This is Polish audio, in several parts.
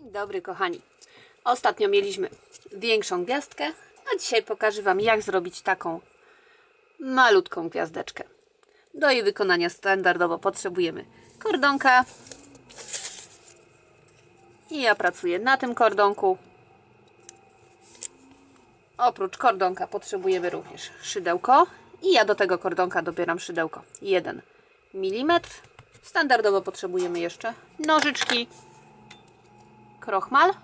Dzień dobry kochani. Ostatnio mieliśmy większą gwiazdkę, a dzisiaj pokażę Wam, jak zrobić taką malutką gwiazdeczkę. Do jej wykonania standardowo potrzebujemy kordonka. I ja pracuję na tym kordonku. Oprócz kordonka potrzebujemy również szydełko. I ja do tego kordonka dobieram szydełko 1 mm. Standardowo potrzebujemy jeszcze nożyczki, krochmal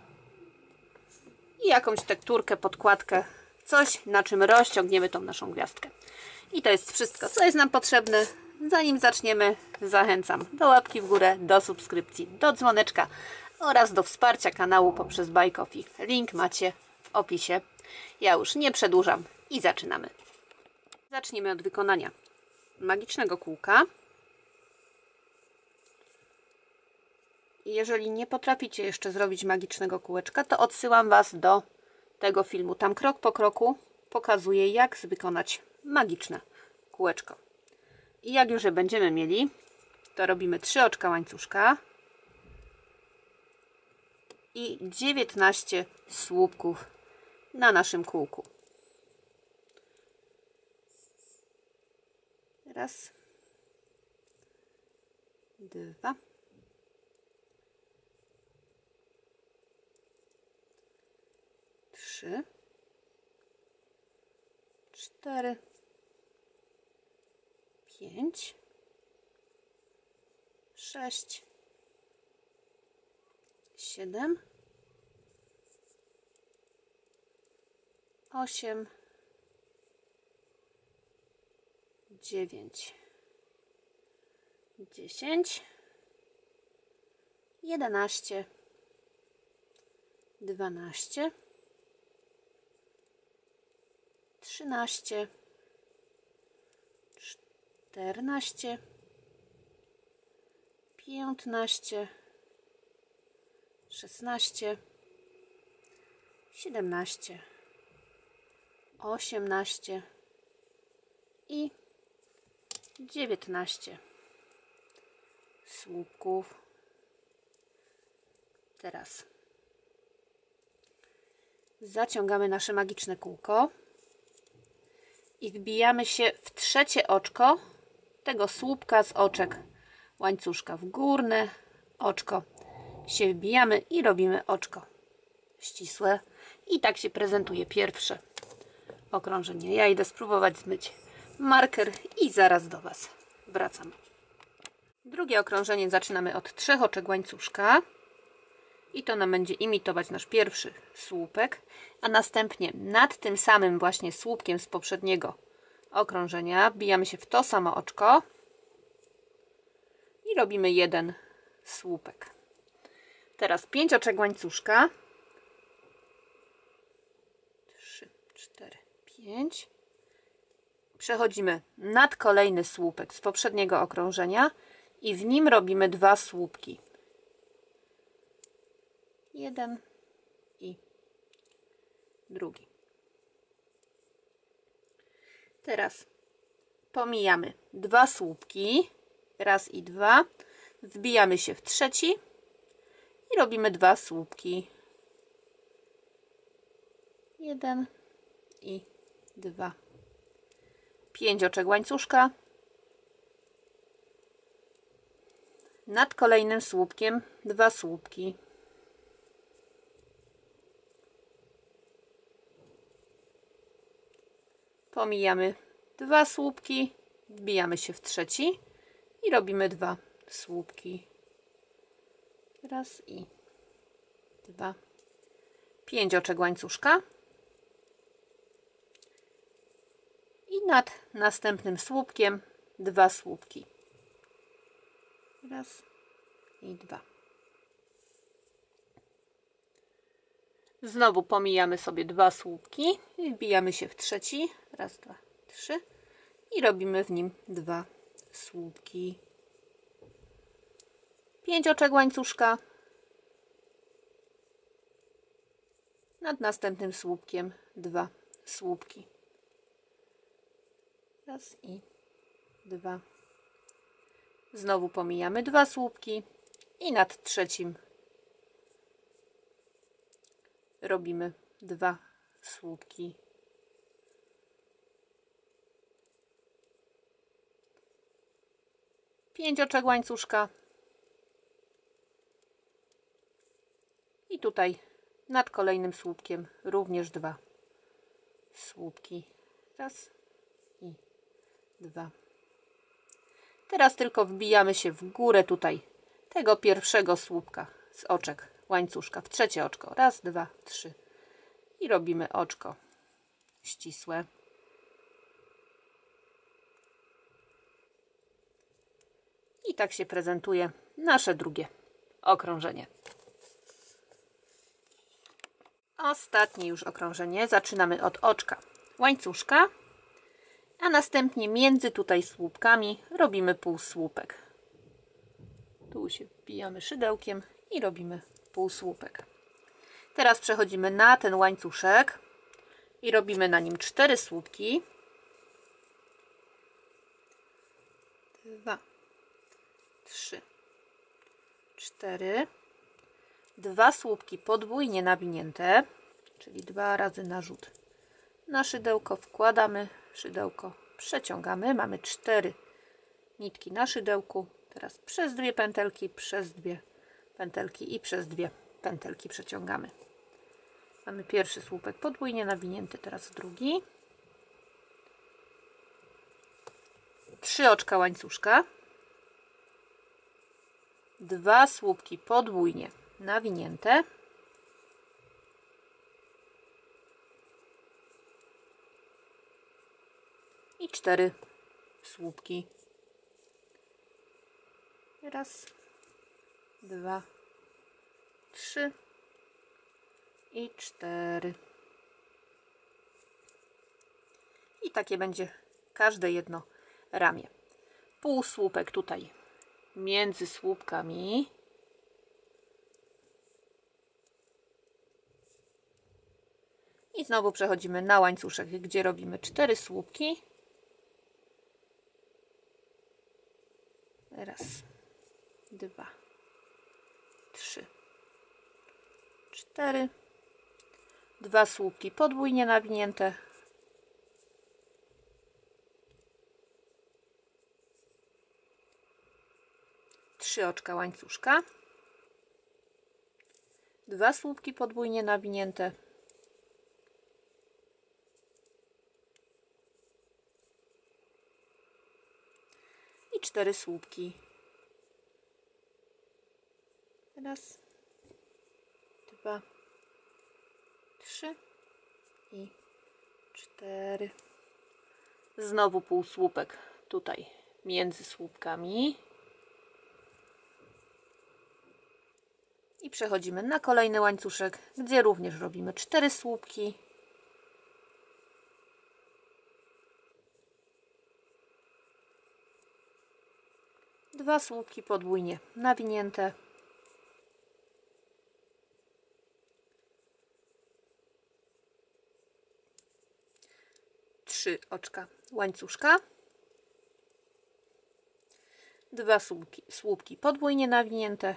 i jakąś tekturkę, podkładkę, coś, na czym rozciągniemy tą naszą gwiazdkę. I to jest wszystko, co jest nam potrzebne. Zanim zaczniemy, zachęcam do łapki w górę, do subskrypcji, do dzwoneczka oraz do wsparcia kanału poprzez Buy Coffee. Link macie w opisie. Ja już nie przedłużam i zaczynamy. Zacznijmy od wykonania magicznego kółka. I jeżeli nie potraficie jeszcze zrobić magicznego kółeczka, to odsyłam Was do tego filmu. Tam krok po kroku pokazuję, jak wykonać magiczne kółeczko. I jak już je będziemy mieli, to robimy 3 oczka łańcuszka i 19 słupków na naszym kółku. Raz, 2, 3, 4, 5, 6, 7, 8, 9, 10, 11, 12, 13, 14, 15, 16, 17, 18 i 19 słupków. Teraz zaciągamy nasze magiczne kółko i wbijamy się w trzecie oczko tego słupka z oczek łańcuszka. W górne oczko się wbijamy i robimy oczko ścisłe. I tak się prezentuje pierwsze okrążenie. Ja idę spróbować zmyć marker i zaraz do Was wracam. Drugie okrążenie zaczynamy od 3 oczek łańcuszka. I to nam będzie imitować nasz pierwszy słupek, a następnie nad tym samym właśnie słupkiem z poprzedniego okrążenia wbijamy się w to samo oczko i robimy 1 słupek. Teraz 5 oczek łańcuszka. 3, 4, 5. Przechodzimy nad kolejny słupek z poprzedniego okrążenia i w nim robimy 2 słupki. 1 i drugi. Teraz pomijamy 2 słupki, raz i 2, wbijamy się w trzeci i robimy 2 słupki. 1 i 2. 5 oczek łańcuszka. Nad kolejnym słupkiem 2 słupki. Pomijamy 2 słupki, wbijamy się w trzeci i robimy 2 słupki. Raz i 2. 5 oczek łańcuszka. I nad następnym słupkiem 2 słupki. Raz i 2. Znowu pomijamy sobie 2 słupki i wbijamy się w trzeci. Raz, 2, 3. I robimy w nim 2 słupki. 5 oczek łańcuszka. Nad następnym słupkiem 2 słupki. Raz i 2. Znowu pomijamy 2 słupki i nad trzecim robimy 2 słupki. Pięć oczek łańcuszka. I tutaj nad kolejnym słupkiem również 2 słupki. Raz i 2. Teraz tylko wbijamy się w górę tutaj tego pierwszego słupka z oczek łańcuszka w trzecie oczko. Raz, 2, 3. I robimy oczko ścisłe. I tak się prezentuje nasze drugie okrążenie. Ostatnie już okrążenie. Zaczynamy od oczka łańcuszka, a następnie między tutaj słupkami robimy półsłupek. Tu się wbijamy szydełkiem i robimy półsłupek. Teraz przechodzimy na ten łańcuszek i robimy na nim 4 słupki. 2, 3, 4. 2 słupki podwójnie nawinięte, czyli 2 razy narzut na szydełko, wkładamy szydełko, przeciągamy, mamy 4 nitki na szydełku, teraz przez 2 pętelki, przez 2 pętelki i przez 2 pętelki przeciągamy. Mamy pierwszy słupek podwójnie nawinięty, teraz drugi. 3 oczka łańcuszka, 2 słupki podwójnie nawinięte i 4 słupki. Raz, 2, 3 i 4. I takie będzie każde jedno ramię. Półsłupek tutaj między słupkami. I znowu przechodzimy na łańcuszek, gdzie robimy 4 słupki. Raz, 2, 3, 4. 2 słupki podwójnie nawinięte. Trzy oczka łańcuszka. 2 słupki podwójnie nawinięte. I 4 słupki. Raz, 2, 3 i 4. Znowu półsłupek tutaj między słupkami. I przechodzimy na kolejny łańcuszek, gdzie również robimy 4 słupki. Dwa słupki podwójnie nawinięte. Trzy oczka łańcuszka. 2 słupki podwójnie nawinięte.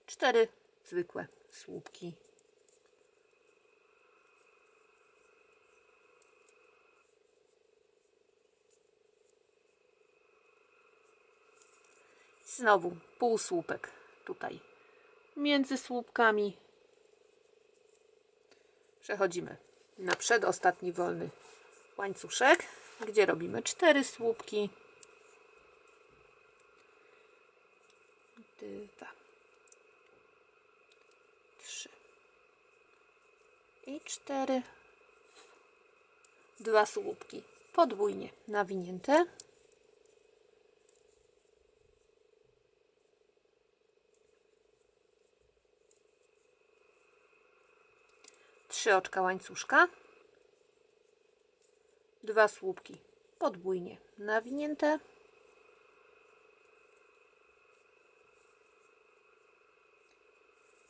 4 zwykłe słupki. Znowu półsłupek tutaj między słupkami. Przechodzimy na przedostatni wolny łańcuszek, gdzie robimy 4 słupki. 2, 3 i 4. 2 słupki podwójnie nawinięte. Trzy oczka łańcuszka. 2 słupki podwójnie nawinięte.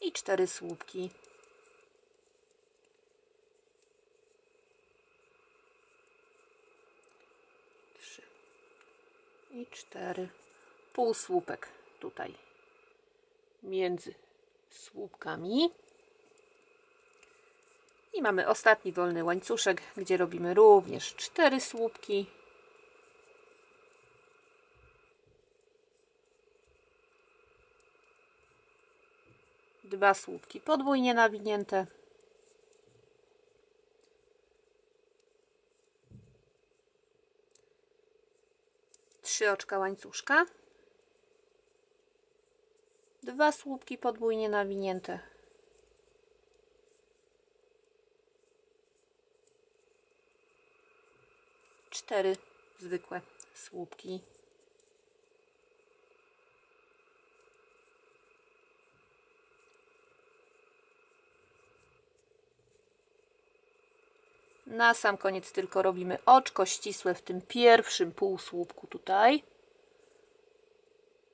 I 4 słupki. I 4. Półsłupek tutaj między słupkami. I mamy ostatni wolny łańcuszek, gdzie robimy również 4 słupki. Dwa słupki podwójnie nawinięte. Trzy oczka łańcuszka. Dwa słupki podwójnie nawinięte. Cztery zwykłe słupki. Na sam koniec tylko robimy oczko ścisłe w tym pierwszym półsłupku tutaj.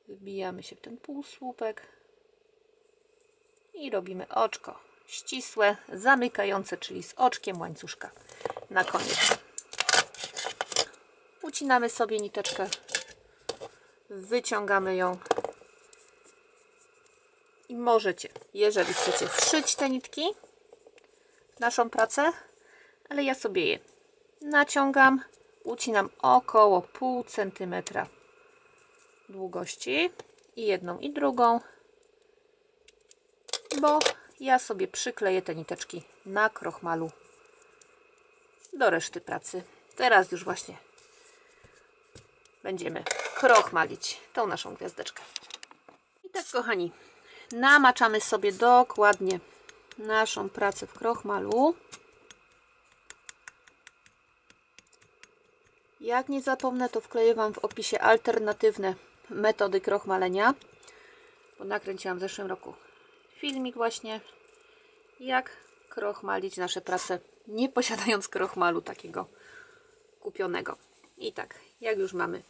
Wbijamy się w ten półsłupek i robimy oczko ścisłe, zamykające, czyli z oczkiem łańcuszka na koniec. Ucinamy sobie niteczkę, wyciągamy ją i możecie, jeżeli chcecie, wszyć te nitki w naszą pracę, ale ja sobie je naciągam, ucinam około pół centymetra długości i jedną i drugą, bo ja sobie przykleję te niteczki na krochmalu do reszty pracy. Teraz już właśnie będziemy krochmalić tą naszą gwiazdeczkę. I tak, kochani, namaczamy sobie dokładnie naszą pracę w krochmalu. Jak nie zapomnę, to wkleję Wam w opisie alternatywne metody krochmalenia, bo nakręciłam w zeszłym roku filmik właśnie, jak krochmalić nasze prace, nie posiadając krochmalu takiego kupionego. I tak, jak już mamy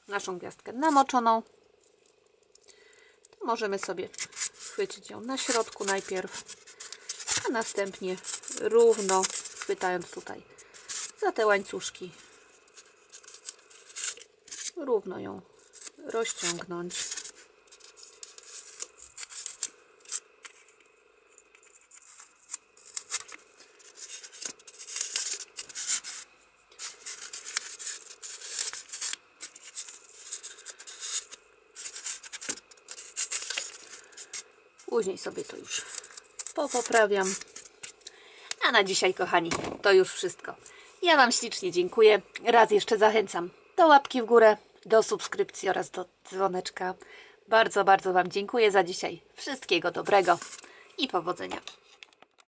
naszą gwiazdkę namoczoną, to możemy sobie chwycić ją na środku najpierw, a następnie równo chwytając tutaj za te łańcuszki, równo ją rozciągnąć. Później sobie to już popoprawiam. A na dzisiaj, kochani, to już wszystko. Ja Wam ślicznie dziękuję. Raz jeszcze zachęcam do łapki w górę, do subskrypcji oraz do dzwoneczka. Bardzo, bardzo Wam dziękuję za dzisiaj. Wszystkiego dobrego i powodzenia.